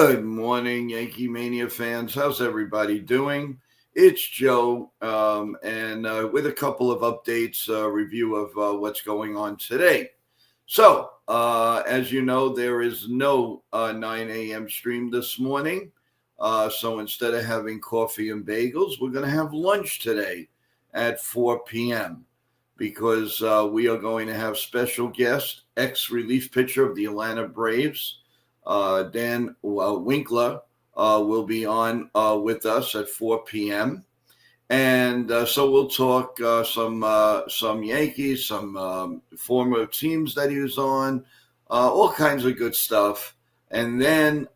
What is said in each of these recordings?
Good morning, Yankee Mania fans. How's everybody doing? It's Joe, and with a couple of updates, review of what's going on today. So, as you know, there is no 9 a.m. stream this morning. So instead of having coffee and bagels, we're going to have lunch today at 4 p.m. because we are going to have special guest, ex-relief pitcher of the Atlanta Braves, Dan Winkler, will be on with us at 4 p.m. And so we'll talk some Yankees, some former teams that he was on, all kinds of good stuff. And then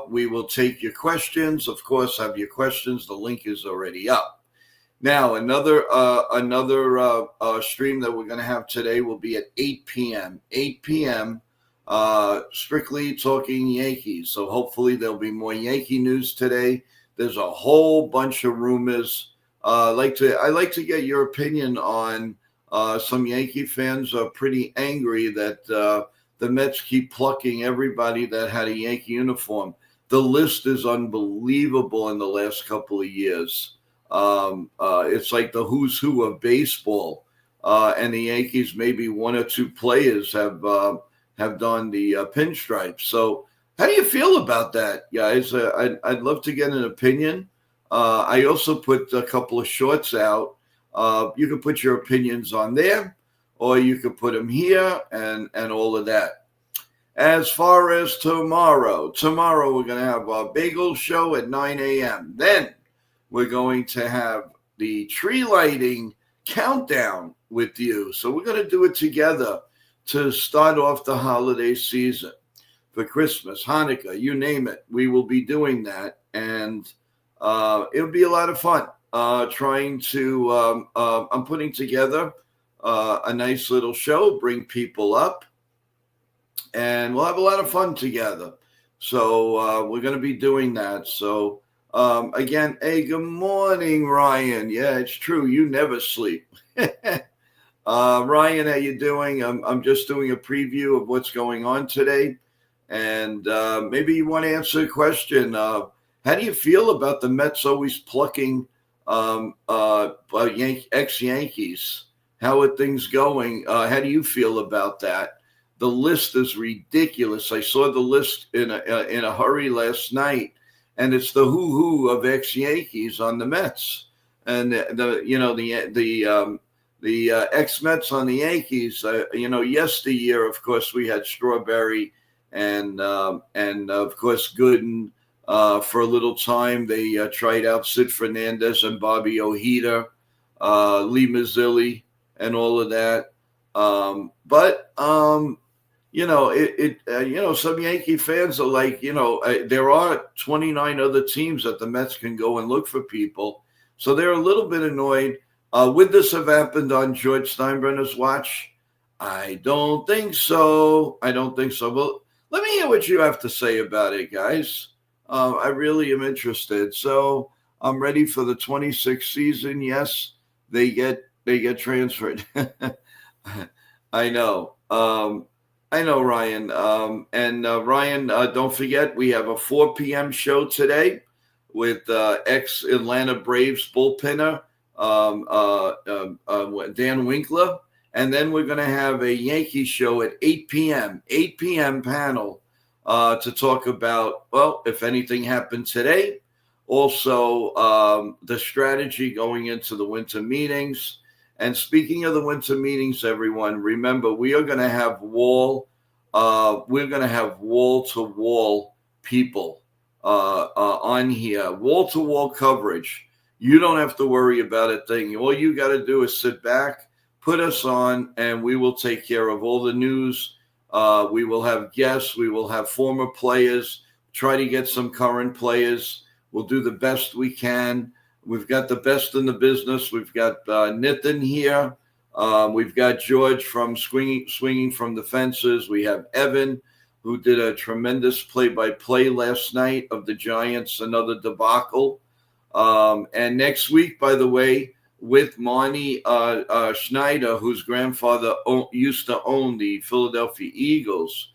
we will take your questions. Of course, have your questions. The link is already up. Now, another stream that we're going to have today will be at 8 p.m. 8 p.m. Strictly talking Yankees. So hopefully there'll be more Yankee news today. There's a whole bunch of rumors. I like to get your opinion on some Yankee fans are pretty angry that the Mets keep plucking everybody that had a Yankee uniform. The list is unbelievable in the last couple of years. It's like the who's who of baseball, and the Yankees, maybe one or two players have done the pinstripes. So how do you feel about that, guys? I'd love to get an opinion. I also put a couple of shorts out. You can put your opinions on there, or you could put them here and all of that. As far as tomorrow we're going to have a bagel show at 9 a.m. Then we're going to have the tree lighting countdown with you. So we're going to do it together to start off the holiday season for Christmas, Hanukkah, you name it. We will be doing that. And it'll be a lot of fun I'm putting together a nice little show, bring people up, and we'll have a lot of fun together. So we're going to be doing that. So again, hey, good morning, Ryan. Yeah, it's true. You never sleep. Ryan, how you doing? I'm just doing a preview of what's going on today. And maybe you want to answer a question. How do you feel about the Mets always plucking ex-Yankees? How are things going? How do you feel about that? The list is ridiculous. I saw the list in a hurry last night, and it's the who of ex-Yankees on the Mets, and the ex-Mets on the Yankees. Yesteryear, of course, we had Strawberry and of course Gooden. For a little time, they tried out Sid Fernandez and Bobby Ojeda, Lee Mazzilli, and all of that. Some Yankee fans are like, there are 29 other teams that the Mets can go and look for people. So they're a little bit annoyed. Would this have happened on George Steinbrenner's watch? I don't think so. Well, let me hear what you have to say about it, guys. I really am interested. So I'm ready for the 26th season. Yes, they get transferred. I know. Ryan. Ryan, don't forget, we have a 4 p.m. show today with ex-Atlanta Braves bullpenner Dan Winkler. And then we're going to have a Yankee show at 8 p.m. panel to talk about, well, if anything happened today. Also, the strategy going into the winter meetings. And speaking of the winter meetings, everyone, remember, we are going to have wall-to-wall people on here, wall-to-wall coverage. You don't have to worry about a thing. All you got to do is sit back, put us on, and we will take care of all the news. We will have guests. We will have former players, try to get some current players. We'll do the best we can. We've got the best in the business. We've got Nitin here. We've got George from Swinging from the Fences. We have Evan, who did a tremendous play-by-play last night of the Giants, another debacle. And next week, by the way, with Marnie Schneider, whose grandfather used to own the Philadelphia Eagles,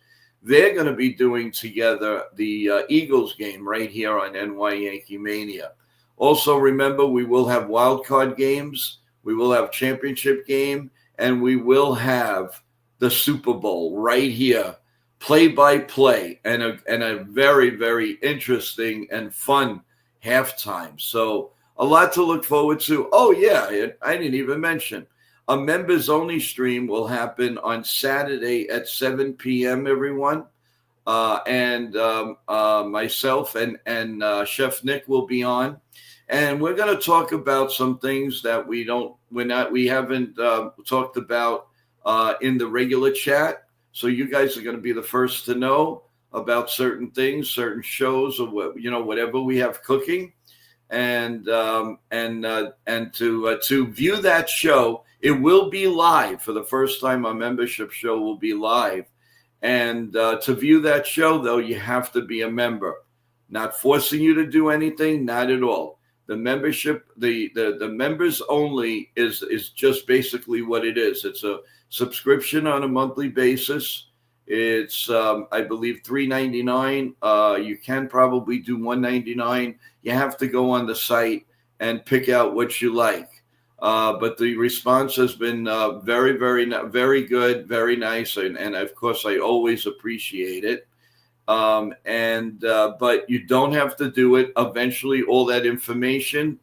they're going to be doing together the Eagles game right here on NY Yankee Mania. Also, remember, we will have wild card games, we will have championship game, and we will have the Super Bowl right here, play by play, and a very, very interesting and fun halftime. So a lot to look forward to. Oh yeah, I didn't even mention a members only stream will happen on Saturday at 7 p.m. Everyone, and myself and Chef Nick will be on, and we're going to talk about some things that we haven't talked about in the regular chat. So you guys are going to be the first to know about certain things, certain shows, or whatever we have cooking, and to view that show, it will be live for the first time. Our membership show will be live, and to view that show, though, you have to be a member. Not forcing you to do anything, not at all. The membership, the members only is just basically what it is. It's a subscription on a monthly basis. It's I believe $3.99. You can probably do $1.99. You have to go on the site and pick out what you like. But the response has been very, very, very good, very nice, and of course I always appreciate it. But you don't have to do it. Eventually, all that information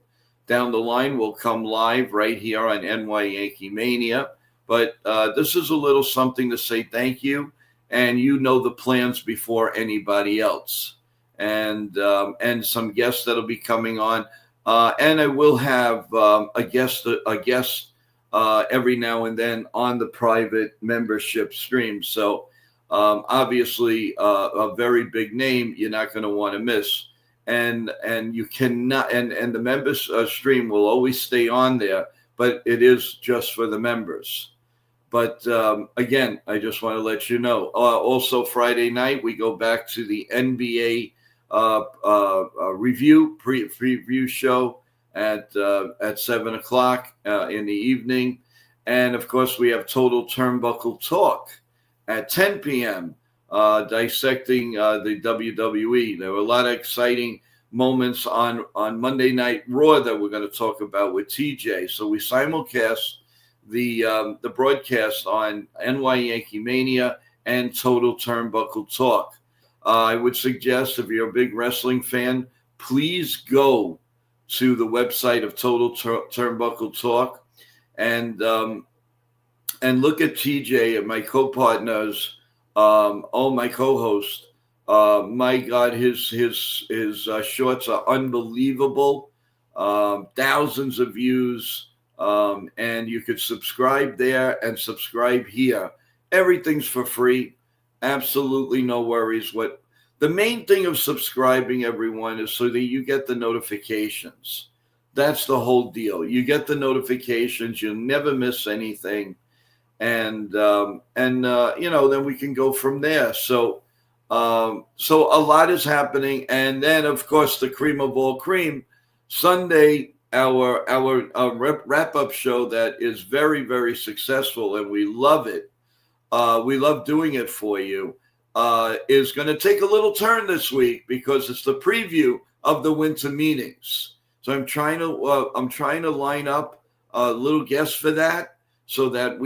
down the line will come live right here on NY Yankee Mania. But this is a little something to say thank you, and the plans before anybody else, and some guests that'll be coming on, and I will have a guest every now and then on the private membership stream. So. Obviously, a very big name you're not going to want to miss, and you cannot. And the members stream will always stay on there, but it is just for the members. But again, I just want to let you know. Also, Friday night we go back to the NBA preview show at 7:00 in the evening, and of course we have Total Turnbuckle Talk at 10 p.m., dissecting the WWE. There were a lot of exciting moments on Monday Night Raw that we're going to talk about with TJ. So we simulcast the broadcast on NY Yankee Mania and Total Turnbuckle Talk. I would suggest, if you're a big wrestling fan, please go to the website of Total Turnbuckle Talk and look at TJ and my co-partners, my co-host. My God, his shorts are unbelievable. Thousands of views, and you could subscribe there and subscribe here. Everything's for free. Absolutely no worries. What the main thing of subscribing, everyone, is so that you get the notifications. That's the whole deal. You get the notifications. You'll never miss anything. And then we can go from there. So a lot is happening. And then, of course, the cream of all cream, Sunday, our wrap-up show that is very, very successful, and we love it. We love doing it for you, is going to take a little turn this week because it's the preview of the winter meetings. So I'm trying to line up a little guest for that. So that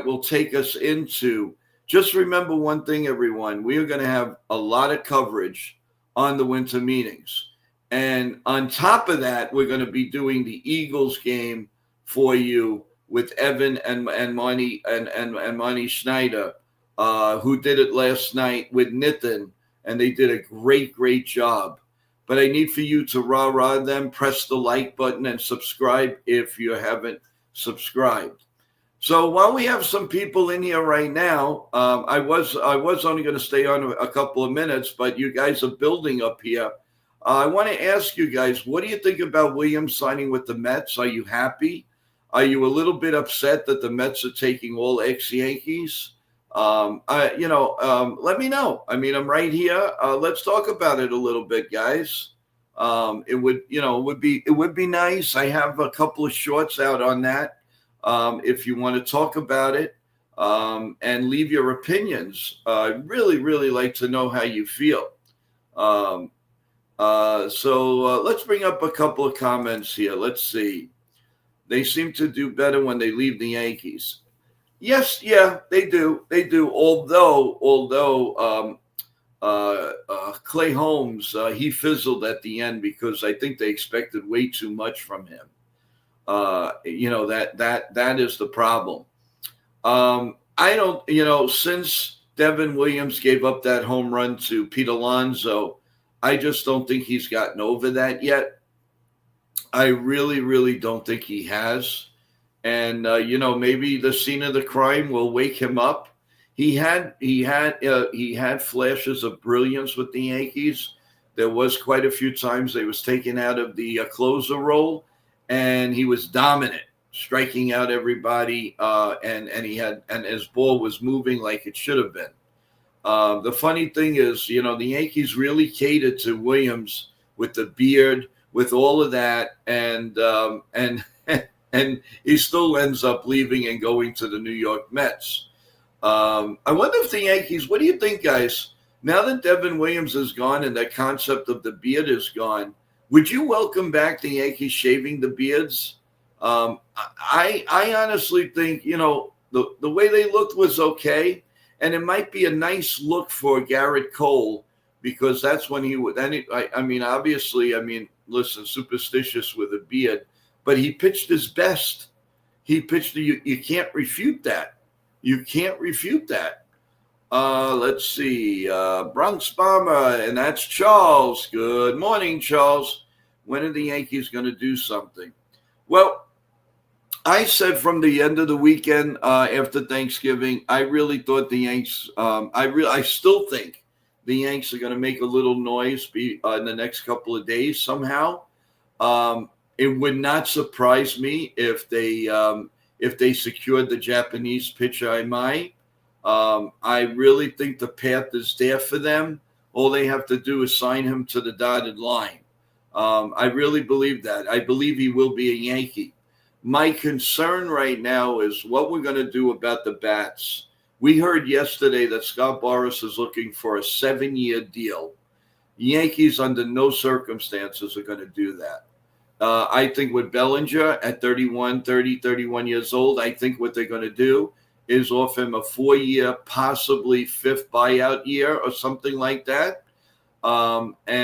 will take us into, just remember one thing, everyone, we are going to have a lot of coverage on the winter meetings. And on top of that, we're going to be doing the Eagles game for you with Evan and Monty and Monty Schneider, who did it last night with Nitin, and they did a great job. But I need for you to rah-rah them, press the like button, and subscribe if you haven't subscribed. So while we have some people in here right now, I was only going to stay on a couple of minutes, but you guys are building up here. I want to ask you guys, what do you think about Williams signing with the Mets? Are you happy? Are you a little bit upset that the Mets are taking all ex-Yankees? Let me know. I mean, I'm right here. Let's talk about it a little bit, guys. It would be nice. I have a couple of shorts out on that. If you want to talk about it, and leave your opinions. I'd really, really like to know how you feel. So let's bring up a couple of comments here. Let's see. They seem to do better when they leave the Yankees. Yes, yeah, they do. They do. Although Clay Holmes, he fizzled at the end because I think they expected way too much from him. That is the problem. I don't, since Devin Williams gave up that home run to Pete Alonso, I just don't think he's gotten over that yet. I really, really don't think he has. And, maybe the scene of the crime will wake him up. He had flashes of brilliance with the Yankees. There was quite a few times they was taken out of the closer role, and he was dominant, striking out everybody, and his ball was moving like it should have been. The funny thing is, the Yankees really catered to Williams with the beard, with all of that, and and he still ends up leaving and going to the New York Mets. I wonder if the Yankees, what do you think, guys? Now that Devin Williams is gone and that concept of the beard is gone, would you welcome back the Yankees shaving the beards? I honestly think, the way they looked was okay. And it might be a nice look for Garrett Cole because that's when he would. Listen, superstitious with a beard, but he pitched his best. He pitched. You can't refute that. You can't refute that. Let's see. Bronx Bomber, and that's Charles. Good morning, Charles. When are the Yankees going to do something? Well, I said from the end of the weekend after Thanksgiving, I really thought the Yanks. I still think the Yanks are going to make a little noise in the next couple of days somehow. It would not surprise me if they secured the Japanese pitcher Imai. I really think the path is there for them. All they have to do is sign him to the dotted line. I really believe that. I believe he will be a Yankee. My concern right now is what we're going to do about the bats. We heard yesterday that Scott Boras is looking for a 7-year deal. Yankees under no circumstances are going to do that. I think with Bellinger at 31 years old, I think what they're going to do is offer him a 4-year, possibly 5th buyout year or something like that, and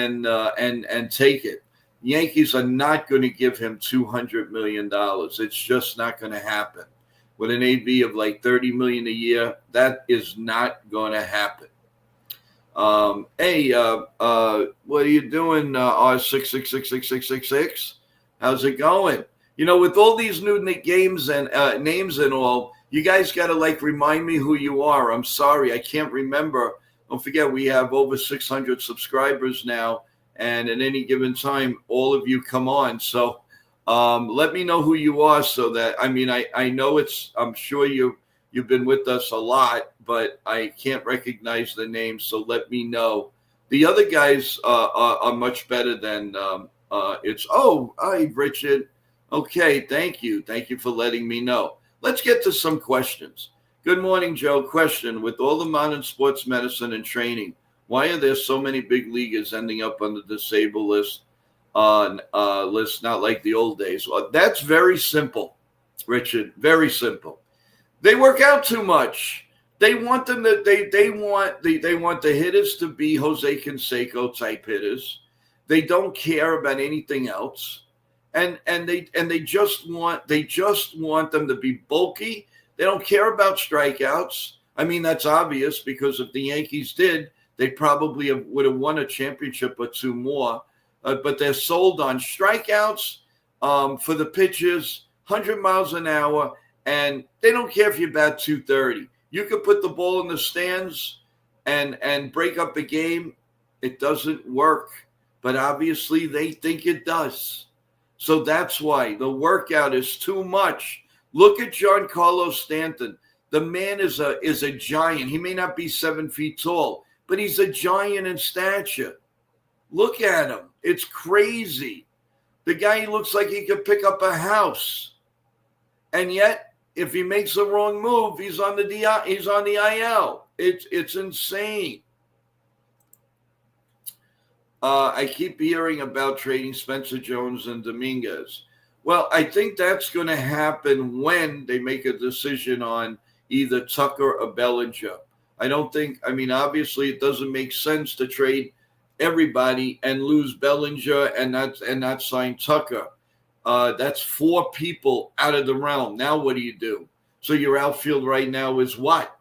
take it. Yankees are not going to give him $200 million. It's just not going to happen. With an AV of like $30 million a year, that is not going to happen. Hey, what are you doing, R6666666? How's it going? With all these new games and names and all, you guys got to remind me who you are. I'm sorry, I can't remember. Don't forget, we have over 600 subscribers now. And at any given time, all of you come on. So let me know who you are so that, I know I'm sure you've been with us a lot, but I can't recognize the name. So let me know. The other guys are much better than hi, Richard. Okay, thank you. Thank you for letting me know. Let's get to some questions. Good morning, Joe. Question: with all the modern sports medicine and training, why are there so many big leaguers ending up on the disabled list? Not like the old days. Well, that's very simple, Richard. Very simple. They work out too much. They want them to. They want the hitters to be Jose Canseco type hitters. They don't care about anything else, and they just want them to be bulky. They don't care about strikeouts. That's obvious because if the Yankees did, they probably would have won a championship or two more. But they're sold on strikeouts for the pitches, 100 miles an hour, and they don't care if you bat 230. You could put the ball in the stands and break up a game. It doesn't work. But obviously they think it does. So that's why the workout is too much. Look at Giancarlo Stanton. The man is a giant. He may not be 7 feet tall, but he's a giant in stature. Look at him. It's crazy. The guy looks like he could pick up a house. And yet if he makes the wrong move, he's on the IL. It's insane. I keep hearing about trading Spencer Jones and Dominguez. Well, I think that's going to happen when they make a decision on either Tucker or Bellinger. Obviously it doesn't make sense to trade everybody and lose Bellinger and not sign Tucker. That's 4 people out of the realm. Now what do? So your outfield right now is what?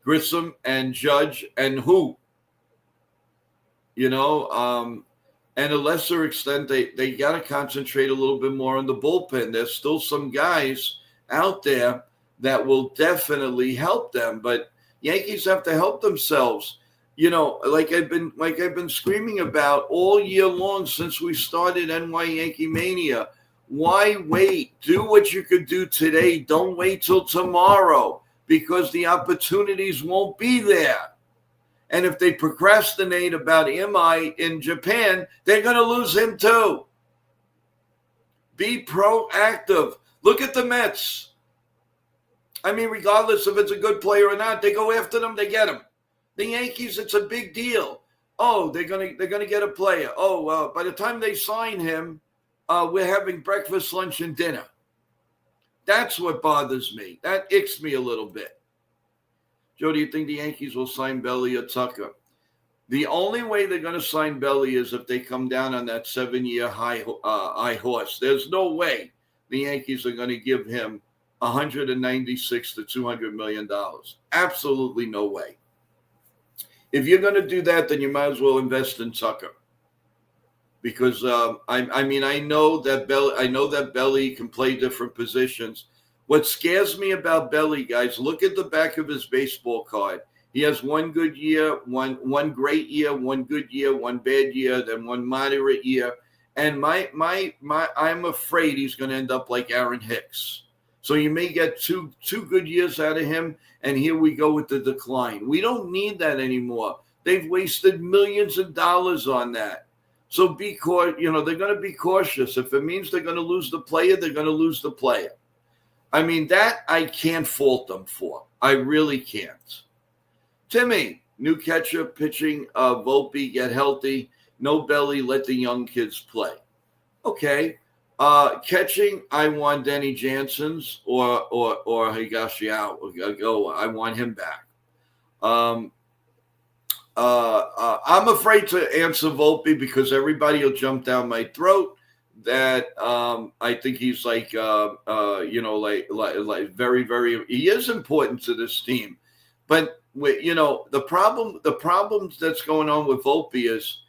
Grissom and Judge and who? And a lesser extent, they got to concentrate a little bit more on the bullpen. There's still some guys out there that will definitely help them, but Yankees have to help themselves. Like I've been screaming about all year long since we started NY Yankee Mania. Why wait? Do what you could do today. Don't wait till tomorrow, because the opportunities won't be there. And if they procrastinate about Imai in Japan, they're going to lose him too. Be proactive. Look at the Mets. Regardless if it's a good player or not, they go after them, they get him. The Yankees, it's a big deal. Oh, they're gonna get a player. Oh, by the time they sign him, we're having breakfast, lunch, and dinner. That's what bothers me. That icks me a little bit. Joe, do you think the Yankees will sign Belly or Tucker? The only way they're going to sign Belly is if they come down on that 7-year high horse. There's no way the Yankees are going to give him $196 to $200 million. Absolutely no way. If you're going to do that, then you might as well invest in Tucker. Because I know that Belly can play different positions. What scares me about Belly, guys, look at the back of his baseball card. He has one good year, one great year, one good year, one bad year, then one moderate year. And I'm afraid he's going to end up like Aaron Hicks. So you may get two good years out of him, and here we go with the decline. We don't need that anymore. They've wasted millions of dollars on that. So they're going to be cautious. If it means they're going to lose the player, they're going to lose the player. That I can't fault them for. I really can't. Timmy, new catcher pitching, Volpe, get healthy. No Belly, let the young kids play. Okay. Catching, I want Denny Jansen's or Higashioka. I want him back. I'm afraid to answer Volpe because everybody will jump down my throat. That I think he's like very, very. He is important to this team, but the problem that's going on with Volpe is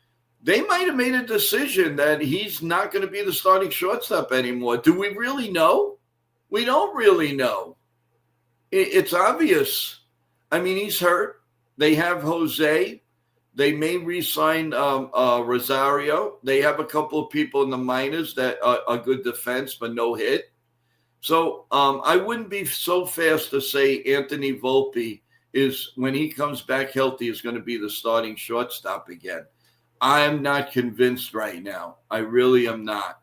they might have made a decision that he's not going to be the starting shortstop anymore. Do we really know? We don't really know. It's obvious. He's hurt. They have Jose. They may re-sign Rosario. They have a couple of people in the minors that are good defense, but no hit. So I wouldn't be so fast to say Anthony Volpe is, when he comes back healthy, is going to be the starting shortstop again. I am not convinced right now. I really am not.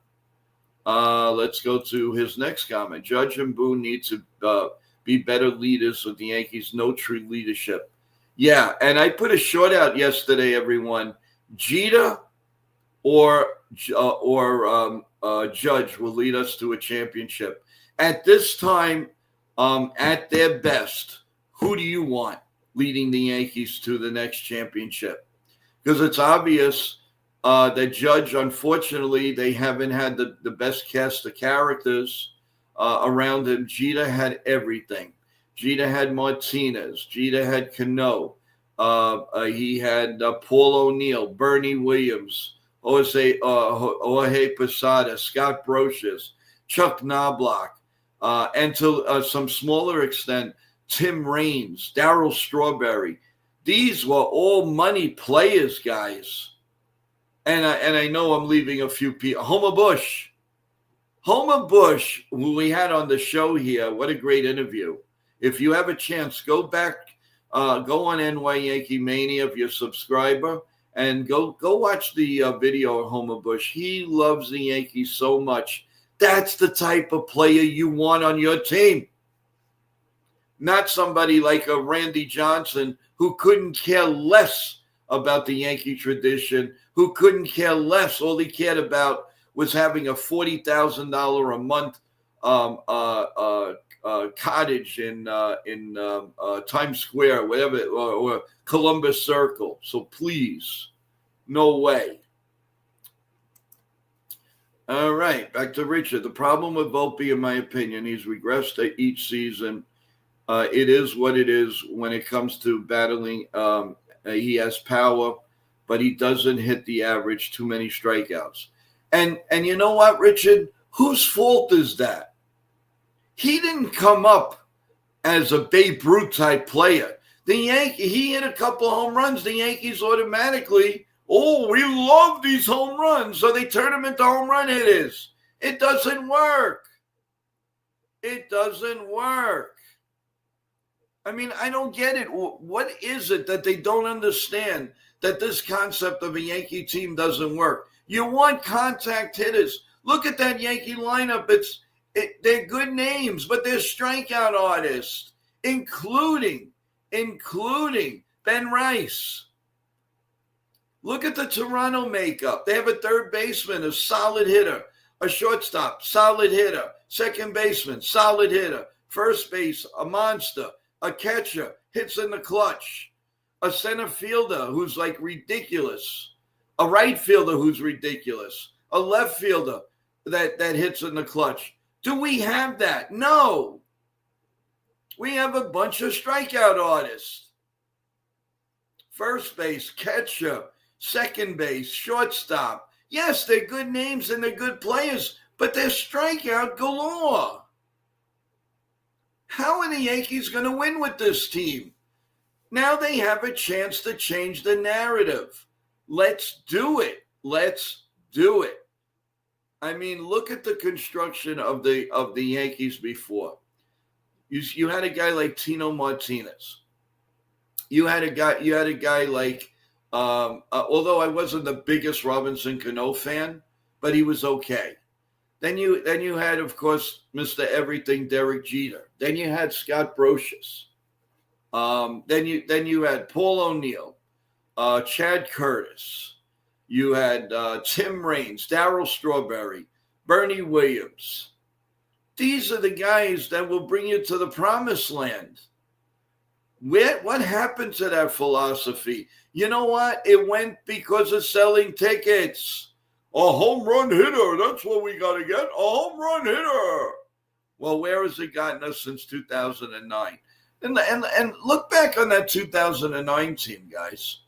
Let's go to his next comment. Judge and Boone need to be better leaders with the Yankees. No true leadership. Yeah, and I put a short out yesterday, everyone. Jeter or Judge will lead us to a championship. At this time, at their best, who do you want leading the Yankees to the next championship? Because it's obvious that Judge, unfortunately, they haven't had the best cast of characters around him. Jeter had everything. Jeter had Martinez. Jeter had Cano. He had Paul O'Neill, Bernie Williams, Jorge Posada, Scott Brocious, Chuck Knobloch, and to some smaller extent, Tim Raines, Darryl Strawberry. These were all money players, guys. And I know I'm leaving a few people. Homer Bush, who we had on the show here. What a great interview. If you have a chance, go back, go on NY Yankee Mania if you're a subscriber, and go watch the video of Homer Bush. He loves the Yankees so much That's the type of player you want on your team. Not somebody like a Randy Johnson who couldn't care less about the Yankee tradition, who couldn't care less. All he cared about was having a $40,000 a month cottage in Times Square, whatever, or Columbus Circle. So please, no way. All right, back to Richard. The problem with Volpe, in my opinion, he's regressed each season. It is what it is when it comes to battling. He has power, but he doesn't hit the average. Too many strikeouts. And you know what, Richard? Whose fault is that? He didn't come up as a Babe Ruth type player. He hit a couple of home runs. The Yankees automatically, we love these home runs. So they turn them into home run hitters. It doesn't work. It doesn't work. I mean, I don't get it. What is it that they don't understand that this concept of a Yankee team doesn't work? You want contact hitters. Look at that Yankee lineup. They're good names, but they're strikeout artists, including Ben Rice. Look at the Toronto makeup. They have a third baseman, a solid hitter, a shortstop, solid hitter, second baseman, solid hitter, first base, a monster, a catcher, hits in the clutch, a center fielder who's like ridiculous, a right fielder who's ridiculous, a left fielder that hits in the clutch. Do we have that? No. We have a bunch of strikeout artists. First base, catcher, second base, shortstop. Yes, they're good names and they're good players, but they're strikeout galore. How are the Yankees going to win with this team? Now they have a chance to change the narrative. Let's do it. Let's do it. I mean, look at the construction of the Yankees before. You had a guy like Tino Martinez. You had a guy like, although I wasn't the biggest Robinson Cano fan, but he was okay. Then you had, of course, Mr. Everything, Derek Jeter. Then you had Scott Brosius. Then you had Paul O'Neill, Chad Curtis. You had Tim Raines, Darryl Strawberry, Bernie Williams. These are the guys that will bring you to the promised land. What happened to that philosophy? You know what? It went because of selling tickets. A home run hitter, that's what we got to get, a home run hitter. Well, where has it gotten us since 2009? And look back on that 2009 team, guys.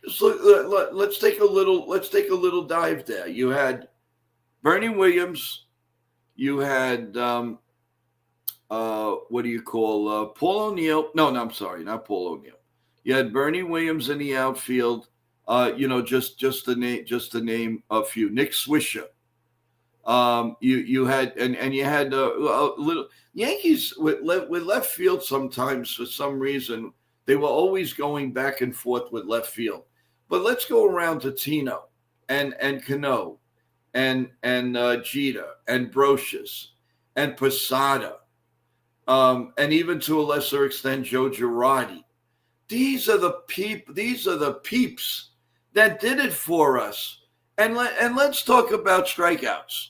Just let's take a little dive there. You had Bernie Williams, you had Paul O'Neill. No, I'm sorry, not Paul O'Neill. You had Bernie Williams in the outfield. Just to name a few. Nick Swisher. You had a little Yankees with left field. Sometimes for some reason they were always going back and forth with left field. But let's go around to Tino and Cano and Jeter and Brosius and Posada, and even to a lesser extent Joe Girardi. These are the peeps that did it for us. And let's talk about strikeouts.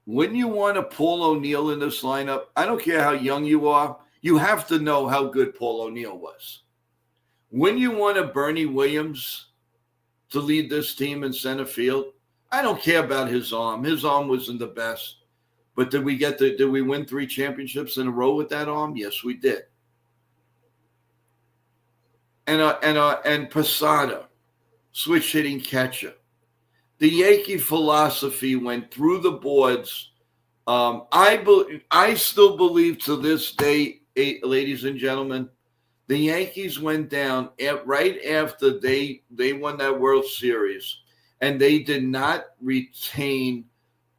Wouldn't you want a Paul O'Neill in this lineup? I don't care how young you are. You have to know how good Paul O'Neill was. Wouldn't you want a Bernie Williams to lead this team in center field? I don't care about his arm. His arm wasn't the best. But did we win 3 championships in a row with that arm? Yes, we did. And Posada, switch hitting catcher. The Yankee philosophy went through the boards. I still believe to this day, ladies and gentlemen, the Yankees went down right after they won that World Series, and they did not retain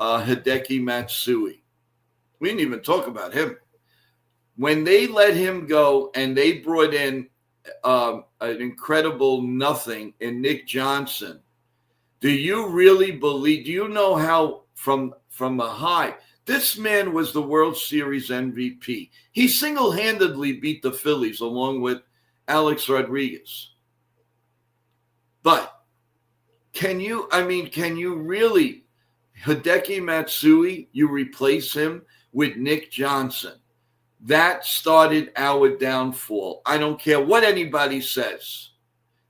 Hideki Matsui. We didn't even talk about him. When they let him go and they brought in an incredible nothing in Nick Johnson, Do you really believe? Do you know how from a high? This man was the World Series MVP. He single-handedly beat the Phillies along with Alex Rodriguez. But can you really, Hideki Matsui, you replace him with Nick Johnson? That started our downfall. I don't care what anybody says.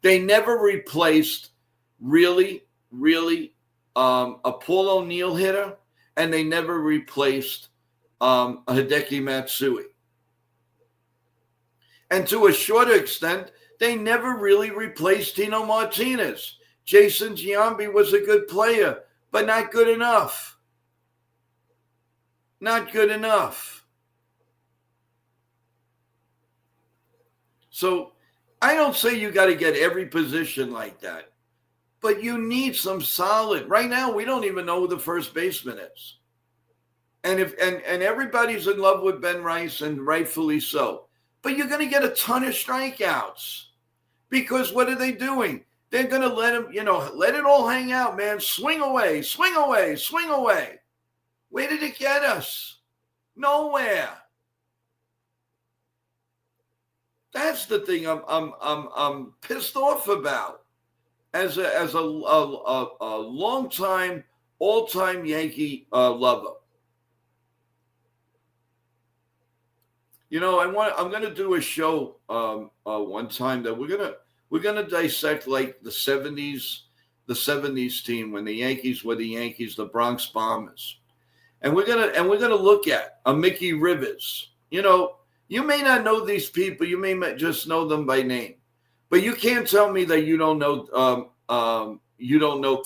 They never replaced a Paul O'Neill hitter, and they never replaced a Hideki Matsui. And to a shorter extent, they never really replaced Tino Martinez. Jason Giambi was a good player, but not good enough. Not good enough. So I don't say you got to get every position like that, but you need some solid. Right now, we don't even know who the first baseman is. And everybody's in love with Ben Rice, and rightfully so. But you're going to get a ton of strikeouts, because what are they doing? They're going to let him, let it all hang out, man. Swing away, swing away, swing away. Where did it get us? Nowhere. That's the thing I'm pissed off about as a long-time, all-time Yankee lover. I'm going to do a show one time that we're gonna dissect like the 70s team when the Yankees were the Yankees, the Bronx Bombers, and we're gonna look at a Mickey Rivers. You may not know these people, you may just know them by name, but you can't tell me that you don't know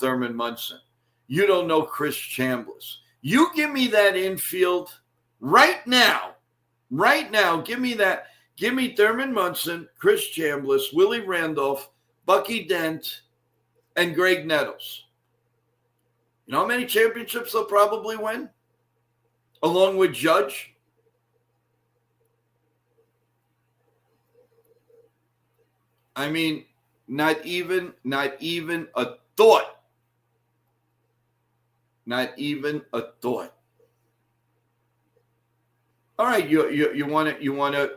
Thurman Munson, you don't know Chris Chambliss. You give me that infield right now. Give me that. Give me Thurman Munson, Chris Chambliss, Willie Randolph, Bucky Dent, and Greg Nettles. You know how many championships they'll probably win? Along with Judge? I mean, not even a thought. Not even a thought. All right, you want to.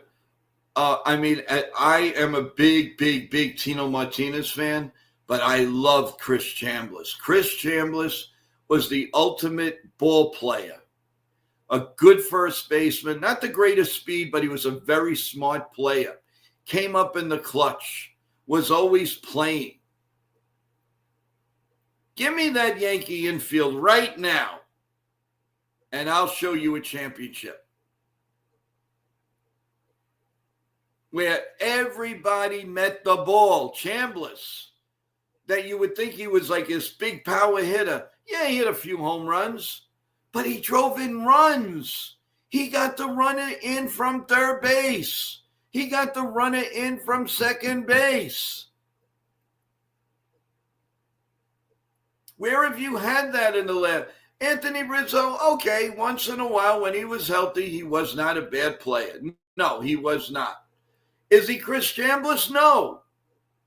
I am a big Tino Martinez fan, but I love Chris Chambliss. Chris Chambliss was the ultimate ball player, a good first baseman, not the greatest speed, but he was a very smart player. Came up in the clutch, was always playing. Give me that Yankee infield right now, and I'll show you a championship where everybody met the ball. Chambliss, that you would think he was like this big power hitter. Yeah, he hit a few home runs, but he drove in runs. He got the runner in from third base. He got the runner in from second base. Where have you had that in the last? Anthony Rizzo, okay, once in a while when he was healthy, he was not a bad player. No, he was not. Is he Chris Chambliss? No.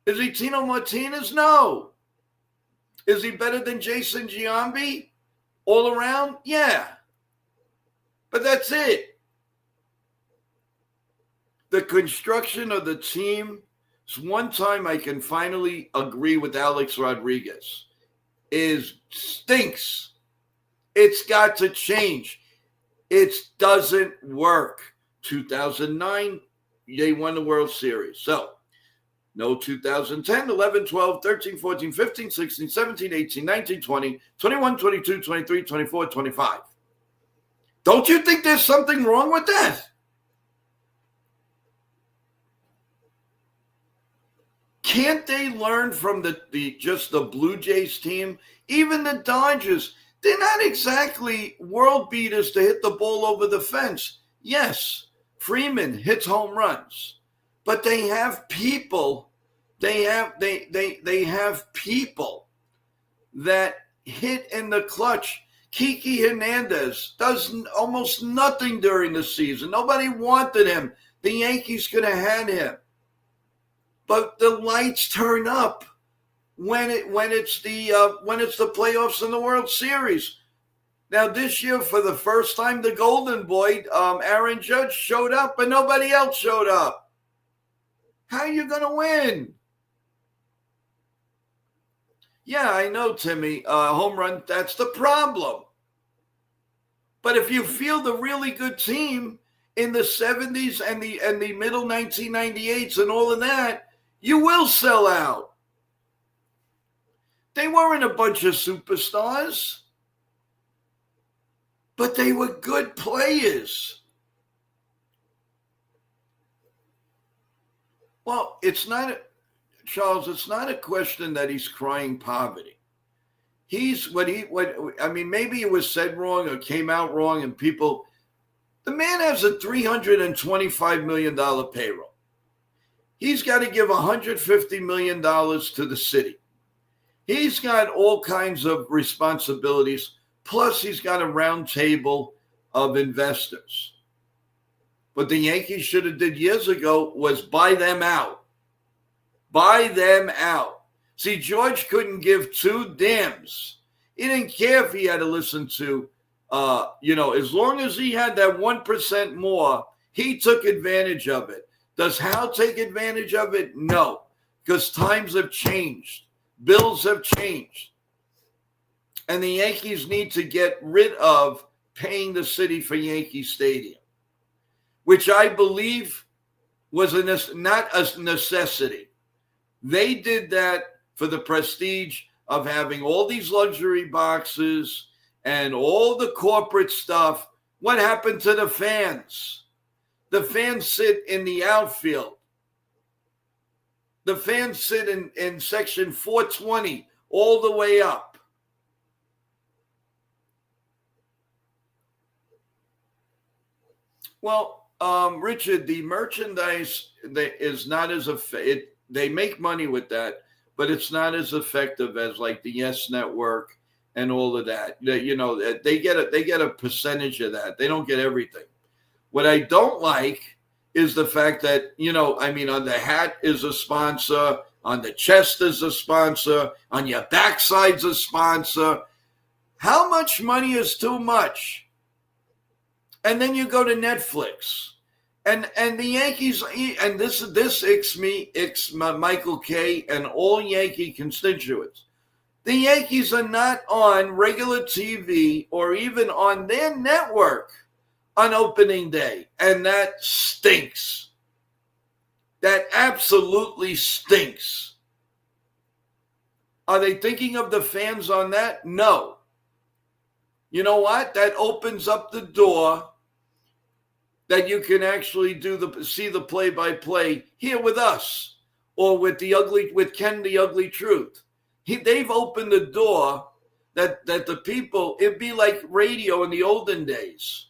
Is he Tino Martinez? No. Is he better than Jason Giambi all around? Yeah. But that's it. The construction of the team, it's one time I can finally agree with Alex Rodriguez, stinks. It's got to change. It doesn't work. 2009, they won the World Series. So, no 2010, 11, 12, 13, 14, 15, 16, 17, 18, 19, 20, 21, 22, 23, 24, 25. Don't you think there's something wrong with that? Can't they learn from the Blue Jays team? Even the Dodgers, they're not exactly world beaters to hit the ball over the fence. Yes, Freeman hits home runs, but they have people. They have people that hit in the clutch. Kiki Hernandez does almost nothing during the season. Nobody wanted him. The Yankees could have had him. But the lights turn up when it's the playoffs in the World Series. Now this year, for the first time, the Golden Boy, Aaron Judge, showed up, but nobody else showed up. How are you going to win? Yeah, I know, Timmy. Home run, that's the problem. But if you field a really good team in the 70s and the middle 1998s and all of that, you will sell out. They weren't a bunch of superstars, but they were good players. Well, Charles, it's not a question that he's crying poverty. Maybe it was said wrong or came out wrong, and the man has a $325 million payroll. He's got to give $150 million to the city. He's got all kinds of responsibilities. Plus, he's got a round table of investors. What the Yankees should have did years ago was buy them out. Buy them out. See, George couldn't give two damns. He didn't care if he had to listen to, as long as he had that 1% more, he took advantage of it. Does Hal take advantage of it? No, because times have changed. Bills have changed. And the Yankees need to get rid of paying the city for Yankee Stadium, which I believe was not a necessity. They did that for the prestige of having all these luxury boxes and all the corporate stuff. What happened to the fans? The fans sit in the outfield. The fans sit in section 420 all the way up. Well, Richard, the merchandise is not as they make money with that, but it's not as effective as like the Yes Network and all of that. They get a percentage of that. They don't get everything. What I don't like is the fact that, on the hat is a sponsor, on the chest is a sponsor, on your backside's a sponsor. How much money is too much? And then you go to Netflix. And the Yankees, and this icks Michael Kay and all Yankee constituents. The Yankees are not on regular TV or even on their network on opening day. And that stinks. That absolutely stinks. Are they thinking of the fans on that? No. You know what? That opens up the door that you can actually see the play-by-play here with us or with Ken the Ugly Truth. They've opened the door that the people, it'd be like radio in the olden days.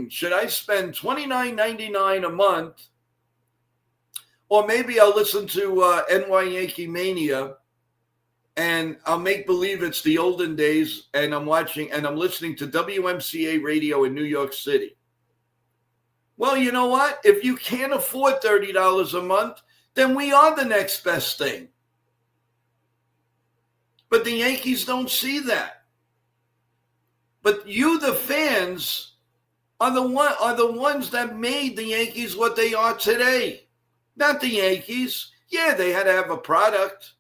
Should I spend $29.99 a month? Or maybe I'll listen to NY Yankee Mania and I'll make believe it's the olden days and I'm listening to WMCA radio in New York City. Well, you know what? If you can't afford $30 a month, then we are the next best thing. But the Yankees don't see that. But you, the fans, are the ones that made the Yankees what they are today. Not the Yankees. Yeah, they had to have a product.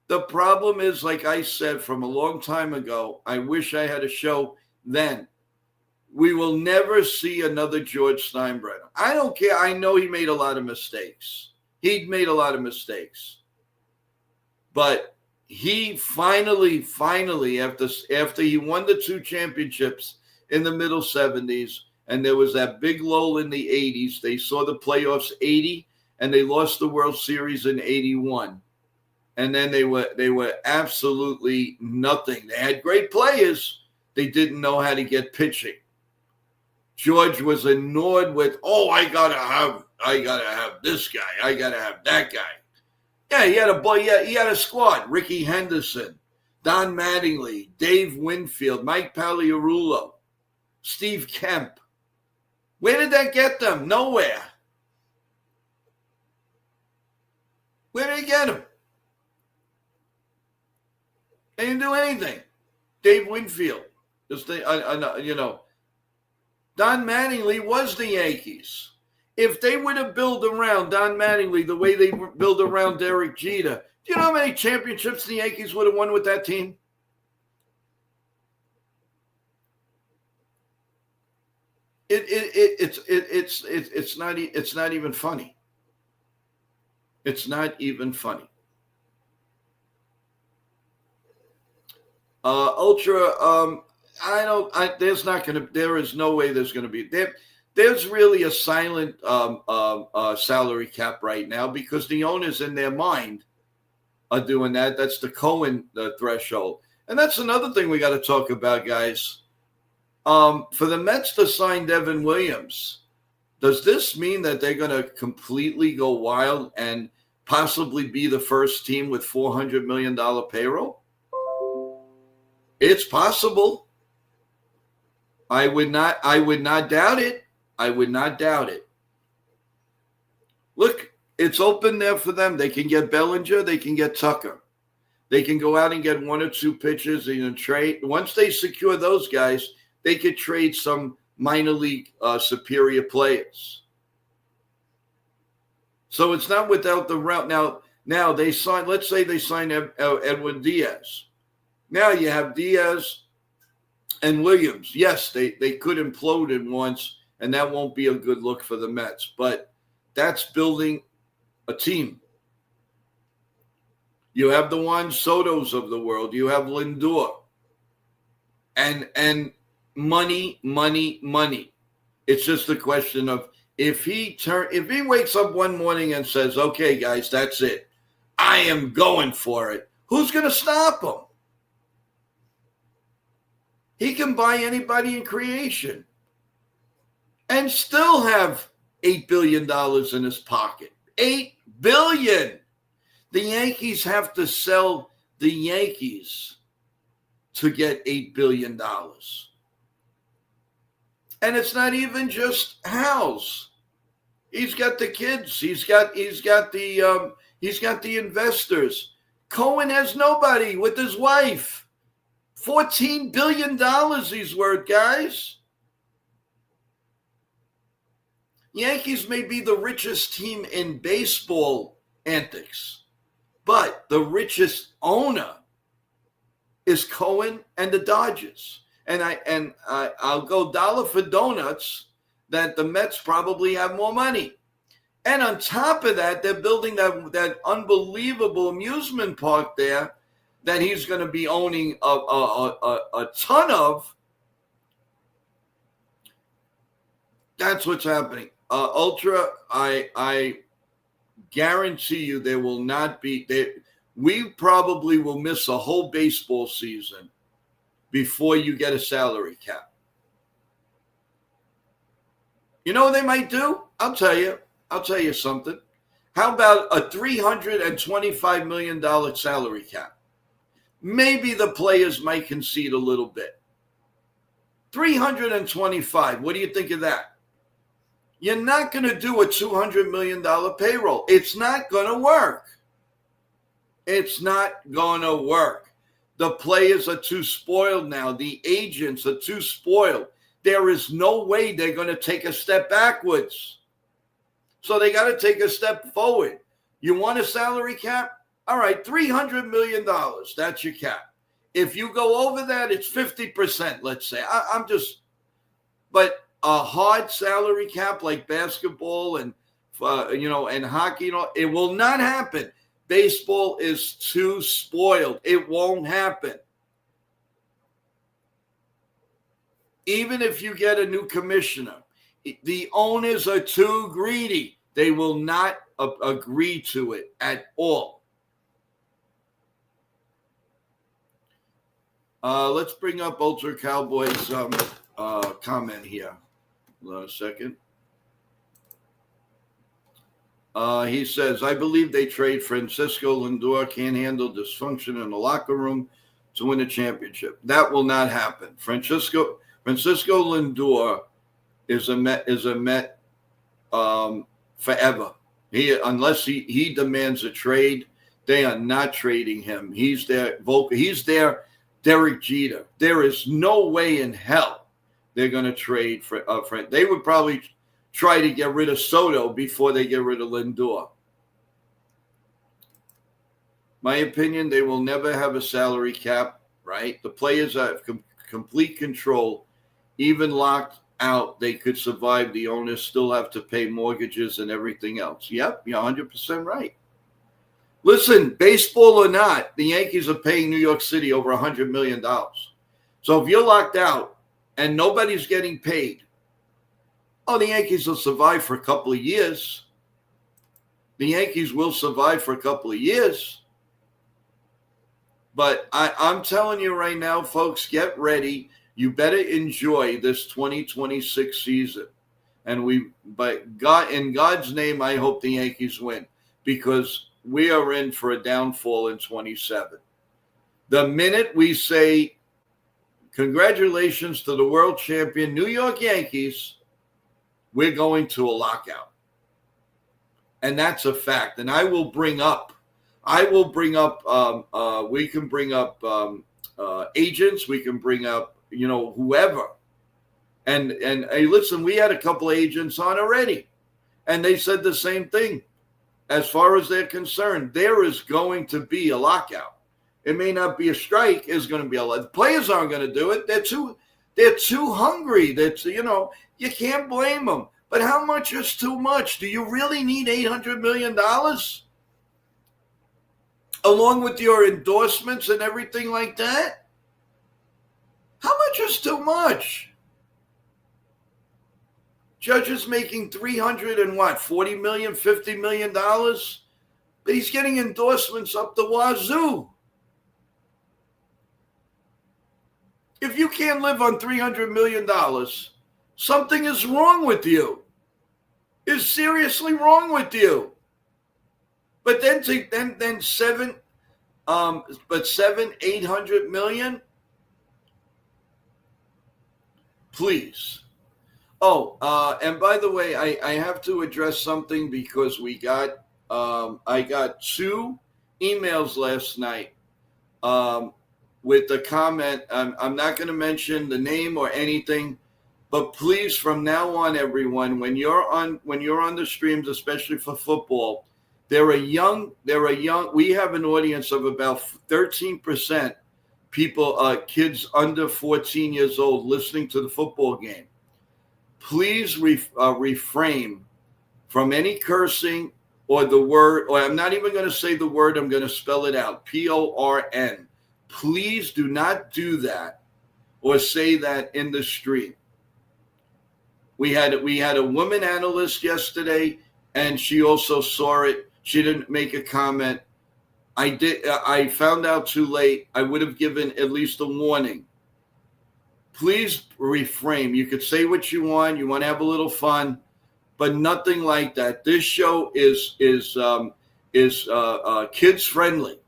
The problem is, like I said from a long time ago, I wish I had a show then. We will never see another George Steinbrenner. I don't care. I know he made a lot of mistakes. But he finally, after he won the two championships in the middle 70s, and there was that big lull in the 80s, they saw the playoffs 80, and they lost the World Series in 81. And then they were absolutely nothing. They had great players. They didn't know how to get pitching. George was annoyed with, I gotta have this guy. I gotta have that guy. Yeah, he had a squad. Ricky Henderson, Don Mattingly, Dave Winfield, Mike Pagliarulo, Steve Kemp. Where did that get them? Nowhere. Where did they get them? They didn't do anything. Dave Winfield, just Don Mattingly was the Yankees. If they would have built around Don Mattingly the way they built around Derek Jeter, do you know how many championships the Yankees would have won with that team? It's not even funny. It's not even funny. Ultra, there is no way there's going to be there's really a silent salary cap right now because the owners in their mind are doing that. That's the Cohen threshold. And that's another thing we got to talk about, guys. For the Mets to sign Devin Williams, does this mean that they're going to completely go wild and possibly be the first team with $400 million payroll? It's possible. I would not doubt it. I would not doubt it. Look, it's open there for them. They can get Bellinger. They can get Tucker. They can go out and get one or two pitchers and trade. Once they secure those guys, they could trade some minor league superior players. So it's not without the route. Now they sign, let's say they sign Edwin Diaz. Now you have Diaz and Williams. Yes, they could implode in once, and that won't be a good look for the Mets. But that's building a team. You have the Juan Sotos of the world. You have Lindor. And money. It's just a question of if he wakes up one morning and says, okay, guys, that's it. I am going for it. Who's going to stop him? He can buy anybody in creation and still have $8 billion in his pocket. $8 billion. The Yankees have to sell the Yankees to get $8 billion. And it's not even just House. He's got the kids. He's got the investors. Cohen has nobody with his wife. $14 billion he's worth, guys. Yankees may be the richest team in baseball antics, but the richest owner is Cohen and the Dodgers. And I'll go dollar for donuts that the Mets probably have more money. And on top of that, they're building that unbelievable amusement park there that he's going to be owning a ton of. That's what's happening. Ultra, I guarantee you there will not be – we probably will miss a whole baseball season before you get a salary cap. You know what they might do? I'll tell you something. How about a $325 million salary cap? Maybe the players might concede a little bit. 325. What do you think of that? You're not going to do a $200 million payroll. It's not going to work. It's not going to work. The players are too spoiled now. The agents are too spoiled. There is no way they're going to take a step backwards. So they got to take a step forward. You want a salary cap? All right, $300 million. That's your cap. If you go over that, it's 50%, let's say. But a hard salary cap like basketball and hockey, it will not happen. Baseball is too spoiled. It won't happen. Even if you get a new commissioner, the owners are too greedy. They will not agree to it at all. Let's bring up Ultra Cowboy's comment here. Hold on a second. He says, I believe they trade Francisco Lindor, can't handle dysfunction in the locker room to win a championship. That will not happen. Francisco Lindor is a Met forever. Unless he demands a trade, They are not trading him. He's their Derek Jeter. There is no way in hell they're going to trade for They would probably try to get rid of Soto before they get rid of Lindor. My opinion, they will never have a salary cap, right? The players have complete control. Even locked out, they could survive. The owners still have to pay mortgages and everything else. Yep, you're 100% right. Listen, baseball or not, the Yankees are paying New York City over $100 million. So if you're locked out and nobody's getting paid, the Yankees will survive for a couple of years. The Yankees will survive for a couple of years. But I'm telling you right now, folks, get ready. You better enjoy this 2026 season. And in God's name, I hope the Yankees win, because we are in for a downfall in 27. The minute we say congratulations to the world champion New York Yankees, we're going to a lockout. And that's a fact. And we can bring up agents, we can bring up, whoever. And hey, listen, we had a couple of agents on already, and they said the same thing. As far as they're concerned, there is going to be a lockout. It may not be a strike. It's going to be the players aren't going to do it. They're too hungry. You can't blame them. But how much is too much? Do you really need $800 million? Along with your endorsements and everything like that? How much is too much? Judge is making $40 million, $50 million, but he's getting endorsements up the wazoo. If you can't live on $300 million, something is wrong with you. Is seriously wrong with you. But then $700, $800 million, please. And by the way, I have to address something, because I got 2 emails last night with the comment. I'm not going to mention the name or anything, but please, from now on, everyone, when you're on the streams, especially for football, we have an audience of about 13% people, kids under 14 years old listening to the football game. Please refrain from any cursing or the word, or I'm not even going to say the word, I'm going to spell it out, PORN. Please do not do that or say that in the stream. We had a woman analyst yesterday, and she also saw it. She didn't make a comment. I found out too late. I would have given at least a warning. Please refrain. You could say what you want. You want to have a little fun, but nothing like that. This show is kids friendly.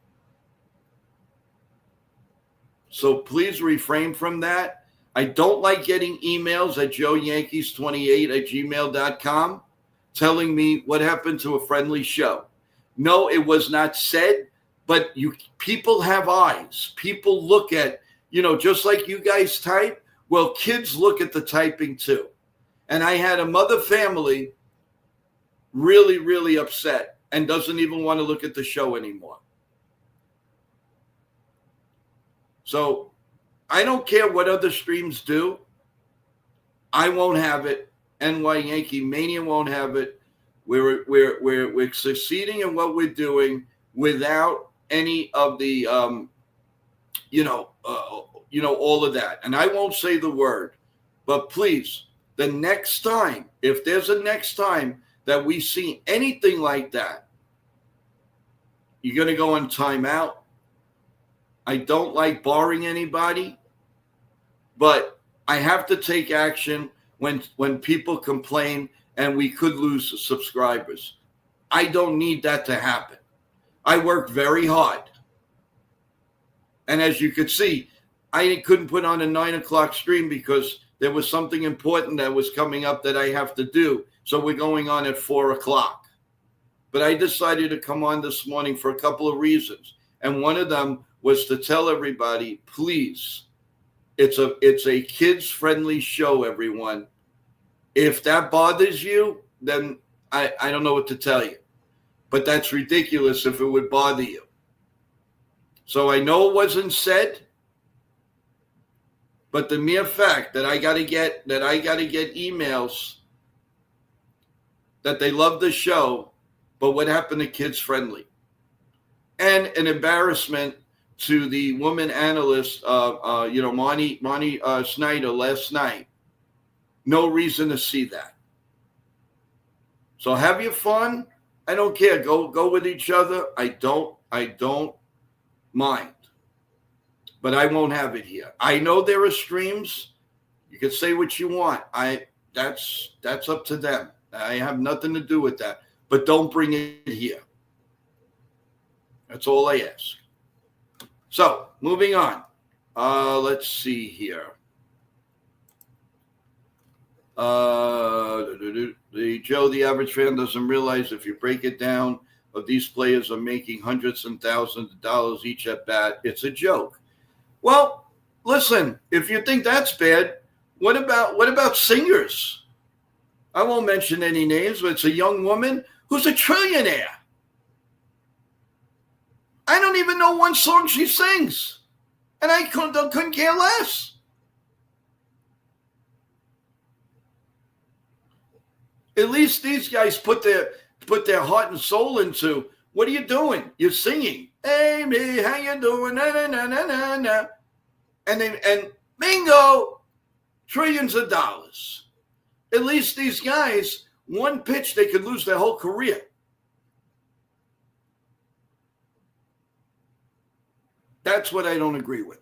So please refrain from that. I don't like getting emails at joeyankees28@gmail.com telling me what happened to a friendly show. No, it was not said, but people have eyes. People look at, just like you guys type. Well, kids look at the typing too. And I had a mother family really, really upset and doesn't even want to look at the show anymore. So I don't care what other streams do. I won't have it. NY Yankee Mania won't have it. We're succeeding in what we're doing without any of the, all of that. And I won't say the word, but please, the next time, if there's a next time that we see anything like that, you're going to go on timeout. I don't like barring anybody, but I have to take action when people complain and we could lose subscribers. I don't need that to happen. I work very hard. And as you could see, I couldn't put on a 9 o'clock stream because there was something important that was coming up that I have to do. So we're going on at 4 o'clock. but I decided to come on this morning for a couple of reasons. And one of them was to tell everybody, please, it's a kids-friendly show, everyone. If that bothers you, then I don't know what to tell you. But that's ridiculous if it would bother you. So I know it wasn't said, but the mere fact that I got to get emails that they love the show, but what happened to Kids Friendly? And an embarrassment to the woman analyst, Monty Snyder last night. No reason to see that. So have your fun. I don't care. Go with each other. I don't mind. But I won't have it here. I know there are streams. You can say what you want. That's up to them. I have nothing to do with that. But don't bring it here. That's all I ask. So, moving on. Let's see here. The average fan doesn't realize if you break it down, of these players are making hundreds and thousands of dollars each at bat. It's a joke. Well, listen, if you think that's bad, what about singers? I won't mention any names, but it's a young woman who's a trillionaire. I don't even know one song she sings, and I couldn't care less. At least these guys put their heart and soul into, what are you doing? You're singing. Hey, me, how you doing? Na, na, na, na, na, na. And bingo, trillions of dollars. At least these guys, one pitch, they could lose their whole career. That's what I don't agree with.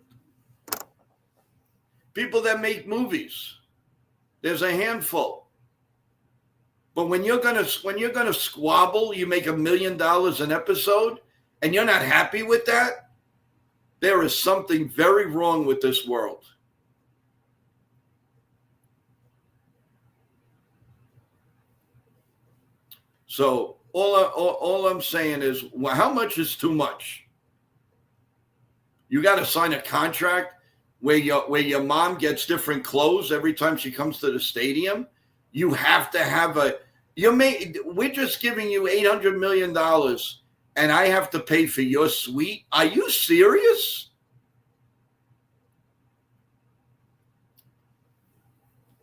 People that make movies, there's a handful. But when you're gonna squabble, you make $1 million an episode, and you're not happy with that, there is something very wrong with this world. So all I'm saying is, well, how much is too much? You got to sign a contract where your mom gets different clothes every time she comes to the stadium. You have to have we're just giving you $800 million and I have to pay for your suite. Are you serious?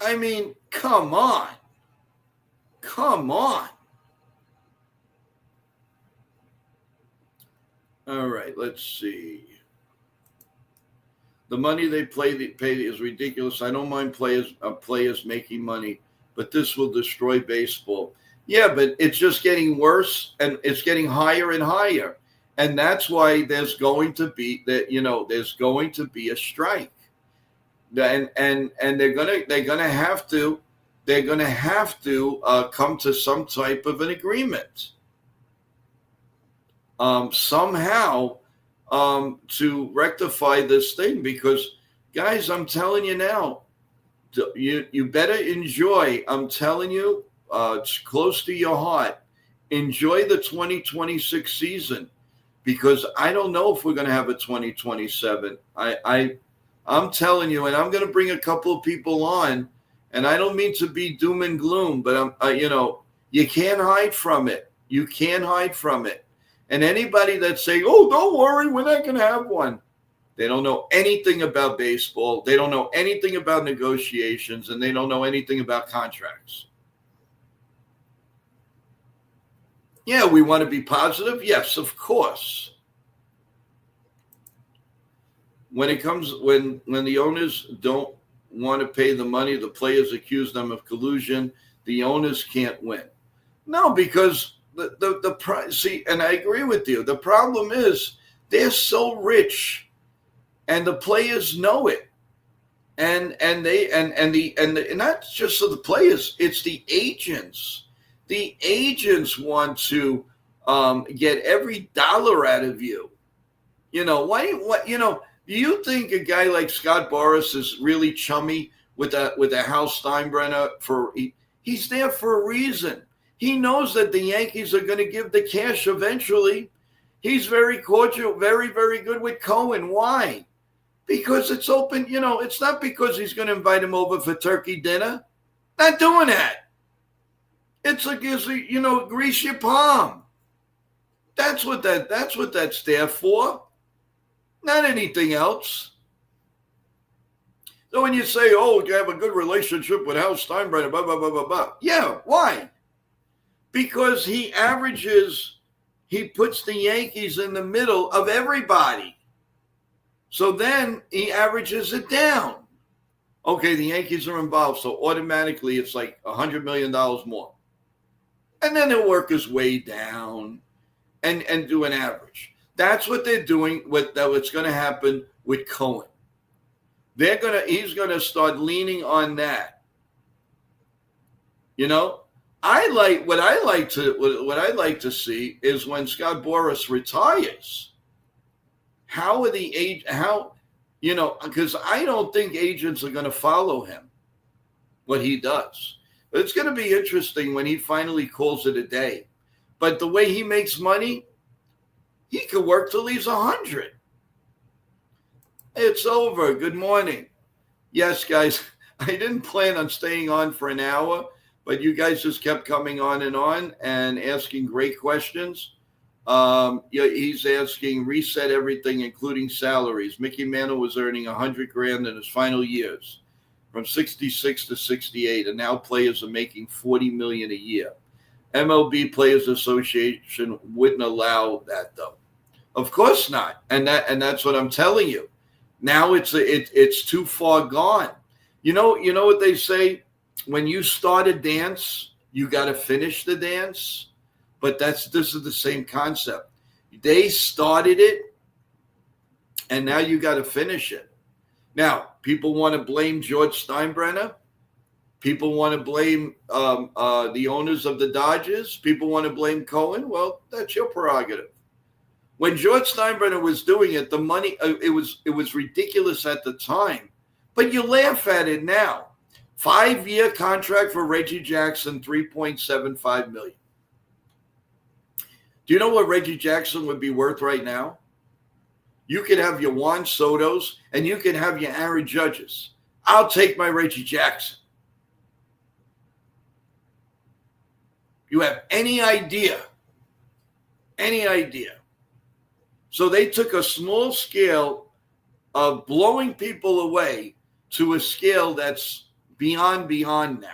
I mean, come on. Come on. All right, let's see. The money they pay is ridiculous. I don't mind players making money, but this will destroy baseball. Yeah, but it's just getting worse, and it's getting higher and higher, and that's why there's going to be a strike, and they're gonna have to come to some type of an agreement somehow to rectify this thing, because guys, I'm telling you now, you better enjoy. I'm telling you, it's close to your heart. Enjoy the 2026 season, because I don't know if we're going to have a 2027. I'm telling you, and I'm going to bring a couple of people on, and I don't mean to be doom and gloom, but you can't hide from it. You can't hide from it. And anybody that's saying, "Oh, don't worry, we're not going to have one," they don't know anything about baseball. They don't know anything about negotiations, and they don't know anything about contracts. Yeah, we want to be positive. Yes, of course. When the owners don't want to pay the money, the players accuse them of collusion. The owners can't win. No, because see, and I agree with you. The problem is they're so rich, and the players know it, and not just the players. It's the agents. The agents want to get every dollar out of you. Do you think a guy like Scott Boras is really chummy with a Hal Steinbrenner? He's there for a reason. He knows that the Yankees are going to give the cash eventually. He's very cordial, very, very good with Cohen. Why? Because it's open. It's not because he's going to invite him over for turkey dinner. Not doing that. It's like, grease your palm. That's what that's there for. Not anything else. So when you say, you have a good relationship with Hal Steinbrenner, blah, blah, blah, blah, blah. Yeah, why? Because he puts the Yankees in the middle of everybody. So then he averages it down. Okay, the Yankees are involved, so automatically it's like $100 million more. And then he'll work his way down and do an average. That's what they're doing. What's going to happen with Cohen. He's going to start leaning on that. What I like to see is when Scott Boras retires. Because I don't think agents are going to follow him, what he does. But it's going to be interesting when he finally calls it a day. But the way he makes money, he could work till he's 100. It's over. Good morning. Yes, guys, I didn't plan on staying on for an hour, but you guys just kept coming on and asking great questions. He's asking reset everything, including salaries. Mickey Mantle was earning $100,000 in his final years, from 66 to 68, and now players are making $40 million a year. MLB Players Association wouldn't allow that, though. Of course not, and that's what I'm telling you. Now it's too far gone. You know what they say? When you start a dance, you got to finish the dance. But this is the same concept. They started it, and now you got to finish it. Now, people want to blame George Steinbrenner. People want to blame the owners of the Dodgers. People want to blame Cohen. Well, that's your prerogative. When George Steinbrenner was doing it, the money it was ridiculous at the time, but you laugh at it now. 5-year contract for Reggie Jackson, $3.75 million. Do you know what Reggie Jackson would be worth right now? You could have your Juan Sotos and you could have your Aaron Judges. I'll take my Reggie Jackson. You have any idea? Any idea? So they took a small scale of blowing people away to a scale that's beyond now.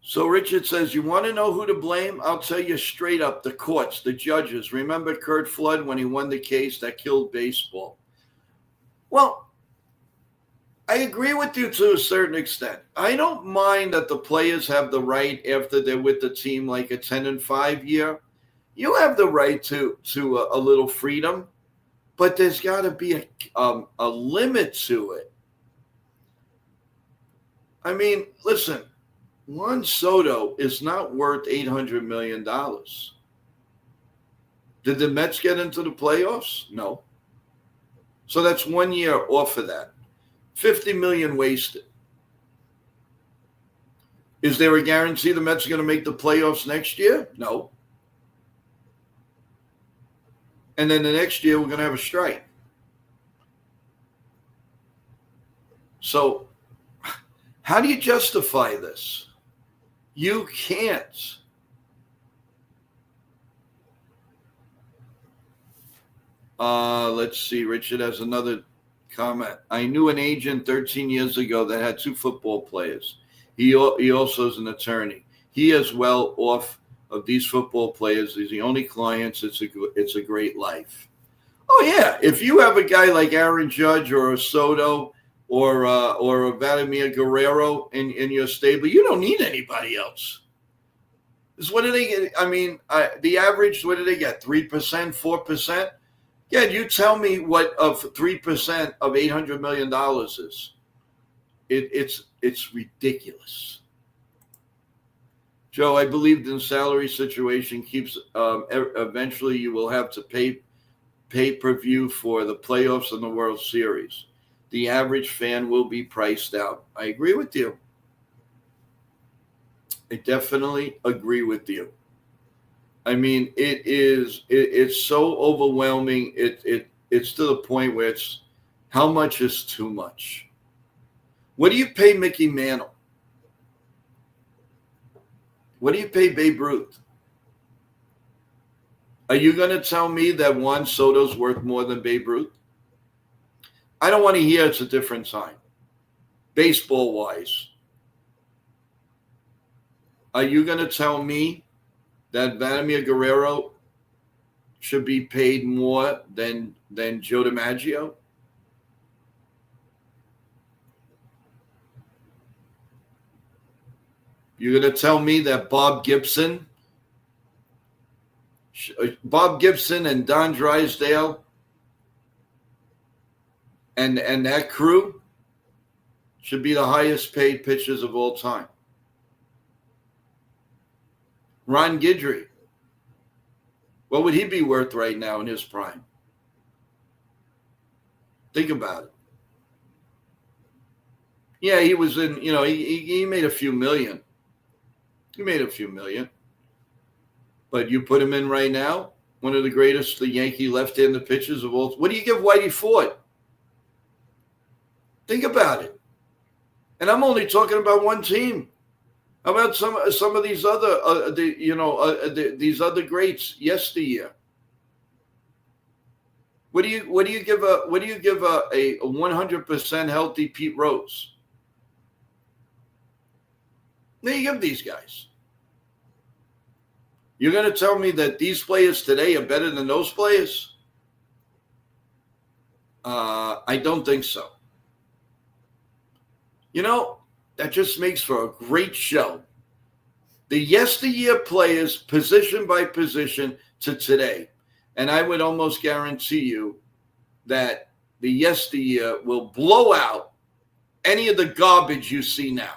So Richard says, you want to know who to blame? I'll tell you straight up, the courts, the judges. Remember Curt Flood when he won the case that killed baseball? Well, I agree with you to a certain extent. I don't mind that the players have the right after they're with the team, like a 10-5 year. You have the right to a little freedom, but there's got to be a limit to it. I mean, listen, Juan Soto is not worth $800 million. Did the Mets get into the playoffs? No. So that's 1 year off of that. $50 million wasted. Is there a guarantee the Mets are going to make the playoffs next year? No. And then the next year we're going to have a strike. So how do you justify this? You can't. Let's see. Richard has another comment. I knew an agent 13 years ago that had 2 football players. He also is an attorney. He is well off of these football players. He's the only clients. It's a great life. Oh yeah, if you have a guy like Aaron Judge or a Soto or a Vladimir Guerrero in your stable, you don't need anybody else. Because what do they get? I mean, the average. What do they get? 3%, 4%. Yeah, you tell me what of 3% of $800 million is. It's ridiculous. Joe, I believe the salary situation keeps. Eventually, you will have to pay per view for the playoffs and the World Series. the average fan will be priced out. I agree with you. I definitely agree with you. I mean, it's so overwhelming. It's to the point where it's how much is too much. What do you pay Mickey Mantle? What do you pay Babe Ruth? Are you going to tell me that Juan Soto's worth more than Babe Ruth? I don't want to hear it's a different time. Baseball-wise. Are you going to tell me that Vladimir Guerrero should be paid more than Joe DiMaggio? You're going to tell me that Bob Gibson and Don Drysdale and that crew should be the highest paid pitchers of all time? Ron Guidry, what would he be worth right now in his prime? Think about it. Yeah, he was in, he made a few million. He made a few million. But you put him in right now, one of the greatest Yankee left-handed pitchers of all. What do you give Whitey Ford? Think about it. And I'm only talking about one team. How about some of these other these other greats yesteryear? What do you give a 100% healthy Pete Rose? What do you give these guys? You're going to tell me that these players today are better than those players? I don't think so. That just makes for a great show. The yesteryear players, position by position, to today. And I would almost guarantee you that the yesteryear will blow out any of the garbage you see now.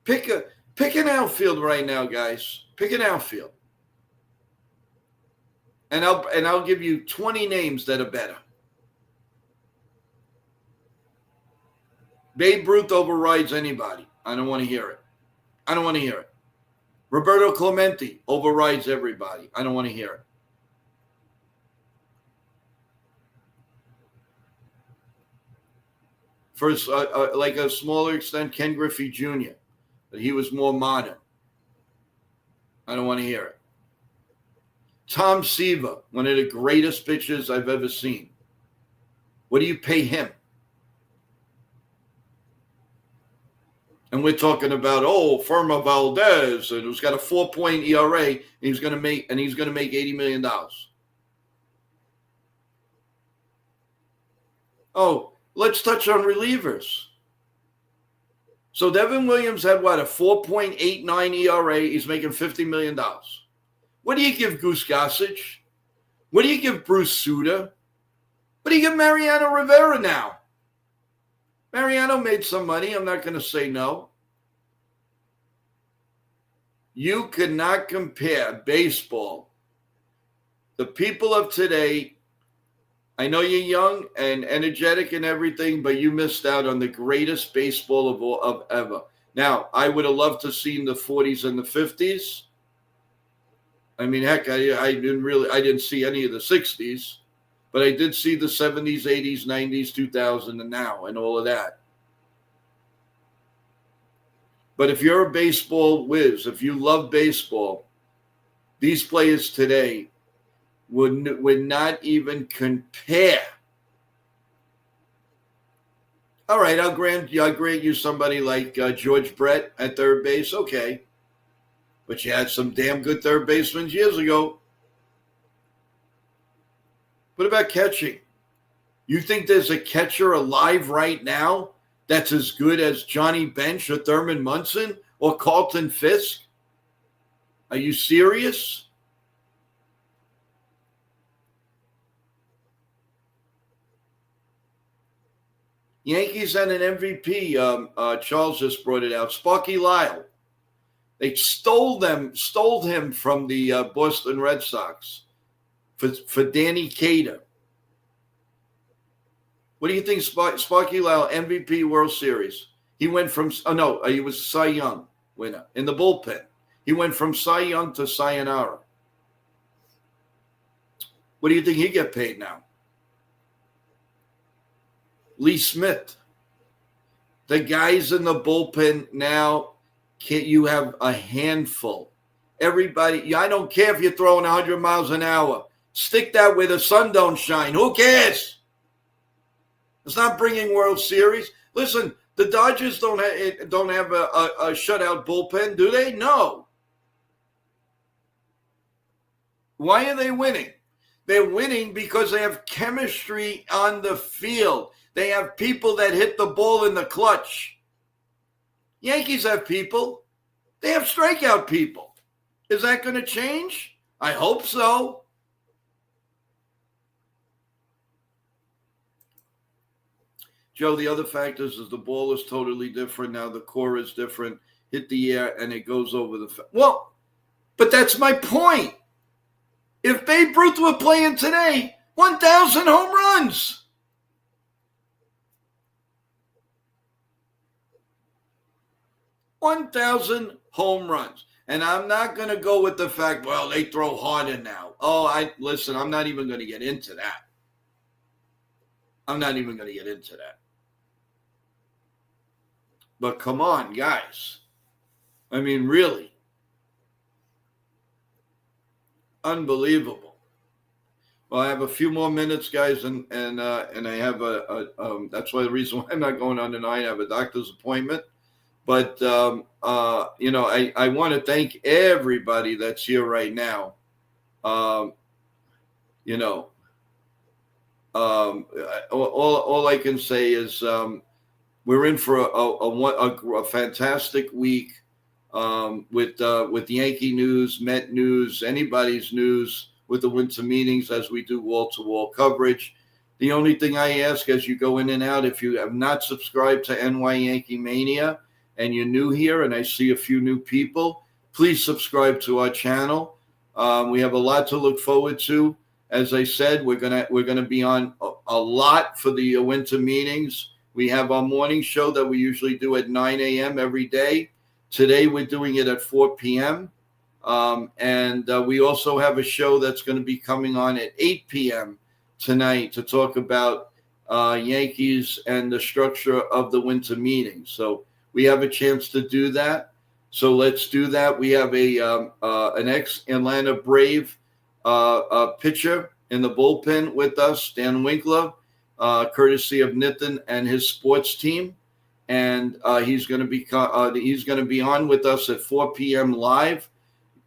Pick an outfield right now, guys. Pick an outfield. And I'll give you 20 names that are better. Babe Ruth overrides anybody. I don't want to hear it. Roberto Clemente overrides everybody. I don't want to hear it. For like a smaller extent, Ken Griffey Jr., that he was more modern. I don't want to hear it. Tom Seaver, one of the greatest pitchers I've ever seen. What do you pay him? And we're talking about, Firma Valdez, and who's got a 4-point ERA, and he's going to make $80 million. Oh, let's touch on relievers. So Devin Williams had a 4.89 ERA. He's making $50 million. What do you give Goose Gossage? What do you give Bruce Sutter? What do you give Mariano Rivera now? Mariano made some money. I'm not going to say no. You cannot compare baseball. The people of today, I know you're young and energetic and everything, but you missed out on the greatest baseball of ever. Now, I would have loved to see the 40s and the 50s. I mean, heck, I didn't see any of the 60s. But I did see the 70s, 80s, 90s, 2000, and now, and all of that. But if you're a baseball whiz, if you love baseball, these players today would not even compare. All right, I'll grant you somebody like George Brett at third base. Okay. But you had some damn good third basemen years ago. What about catching? You think there's a catcher alive right now that's as good as Johnny Bench or Thurman Munson or Carlton Fisk? Are you serious? Yankees had an MVP. Charles just brought it out. Sparky Lyle. They stole him from the Boston Red Sox for Danny Cater. What do you think, Sparky Lyle, MVP World Series? He went from, he was Cy Young winner in the bullpen. He went from Cy Young to sayonara. What do you think he get paid now? Lee Smith. The guys in the bullpen now, you have a handful. Everybody, I don't care if you're throwing 100 miles an hour. Stick that where the sun don't shine. Who cares? It's not bringing World Series. Listen, the Dodgers don't have a shutout bullpen, do they? No. Why are they winning? They're winning because they have chemistry on the field. They have people that hit the ball in the clutch. Yankees have people. They have strikeout people. Is that going to change? I hope so. Joe, the other factors is the ball is totally different now. The core is different. Hit the air and it goes over the well, but that's my point. If Babe Ruth were playing today, 1,000 home runs. $1,000 home runs. And I'm not going to go with the fact, well, they throw harder now. Listen, I'm not even going to get into that. But come on, guys. I mean, really. Unbelievable. Well, I have a few more minutes, guys, and I have that's why the reason why I'm not going on tonight. I have a doctor's appointment. But, I want to thank everybody that's here right now. All I can say is we're in for a fantastic week with Yankee news, Met news, anybody's news with the winter meetings as we do wall-to-wall coverage. The only thing I ask as you go in and out, if you have not subscribed to NY Yankee Mania and you're new here, and I see a few new people, please subscribe to our channel. We have a lot to look forward to. As I said, we're gonna be on a lot for the winter meetings. We have our morning show that we usually do at 9 a.m. every day. Today we're doing it at 4 p.m. And we also have a show that's going to be coming on at 8 p.m. tonight to talk about Yankees and the structure of the winter meeting. So we have a chance to do that. So let's do that. We have an ex-Atlanta Brave pitcher in the bullpen with us, Dan Winkler, courtesy of Nitin and his sports team. And he's going to be on with us at 4 p.m. live.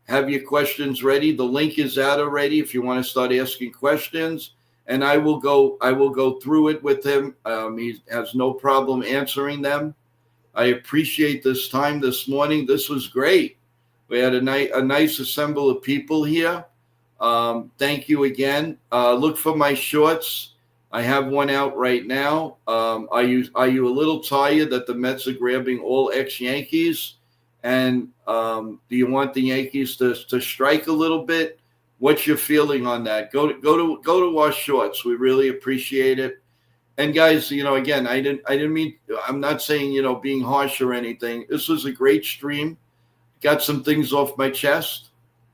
Have your questions ready. The link is out already if you want to start asking questions. And I will go through it with him. He has no problem answering them. I appreciate this time this morning. This was great. We had a nice assemble of people here. Thank you again. Look for my shorts. I have one out right now. Are you a little tired that the Mets are grabbing all ex-Yankees? And do you want the Yankees to strike a little bit? What's your feeling on that? Go to our shorts. We really appreciate it. And guys, again, I didn't mean. I'm not saying being harsh or anything. This was a great stream. Got some things off my chest.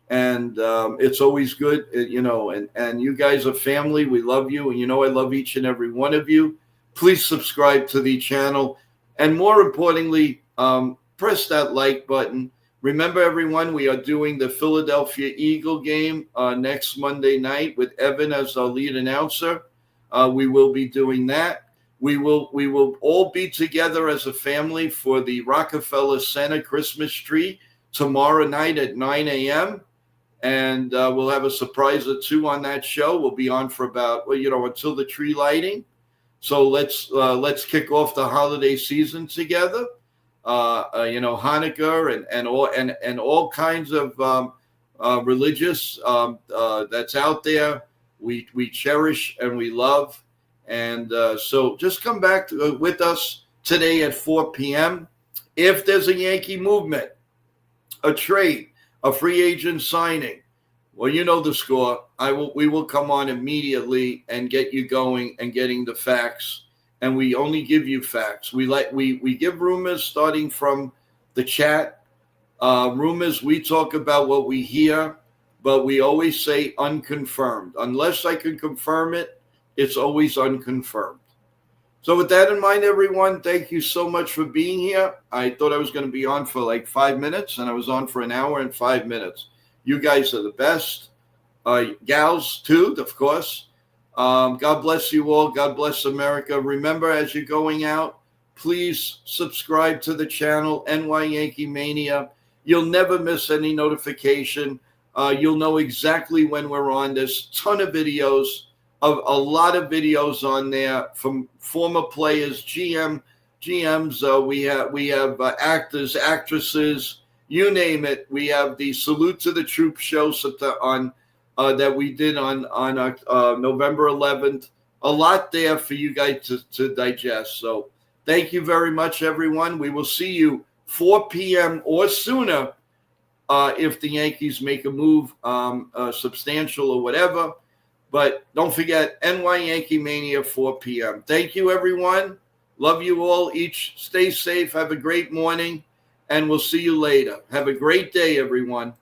And it's always good, and you guys are family. We love you. And I love each and every one of you. Please subscribe to the channel. And more importantly, press that like button. Remember, everyone, we are doing the Philadelphia Eagle game next Monday night with Evan as our lead announcer. We will be doing that. We will all be together as a family for the Rockefeller Center Christmas tree tomorrow night at 9 a.m. And we'll have a surprise or two on that show. We'll be on for about, until the tree lighting. So let's kick off the holiday season together. Hanukkah and all kinds of religious that's out there. We cherish and we love. And so just come back with us today at 4 p.m. If there's a Yankee movement, a trade, a free agent signing, Well, you know the score. We will come on immediately and get you going and getting the facts. And we only give you facts. We give rumors starting from the chat. Rumors, we talk about what we hear, but we always say unconfirmed. Unless I can confirm it, it's always unconfirmed. So with that in mind, everyone, thank you so much for being here. I thought I was going to be on for like 5 minutes, and I was on for an hour and 5 minutes. You guys are the best. Gals, too, of course. God bless you all. God bless America. Remember, as you're going out, please subscribe to the channel, NY Yankee Mania. You'll never miss any notification. You'll know exactly when we're on. There's a ton of videos, a lot of videos on there from former players, GMs. We have actors, actresses, you name it. We have the Salute to the Troops show on that we did on November 11th. A lot there for you guys to digest. So thank you very much, everyone. We will see you 4 p.m. or sooner if the Yankees make a move substantial or whatever. But don't forget, NY Yankee Mania, 4 p.m. Thank you, everyone. Love you all. Each stay safe. Have a great morning, and we'll see you later. Have a great day, everyone.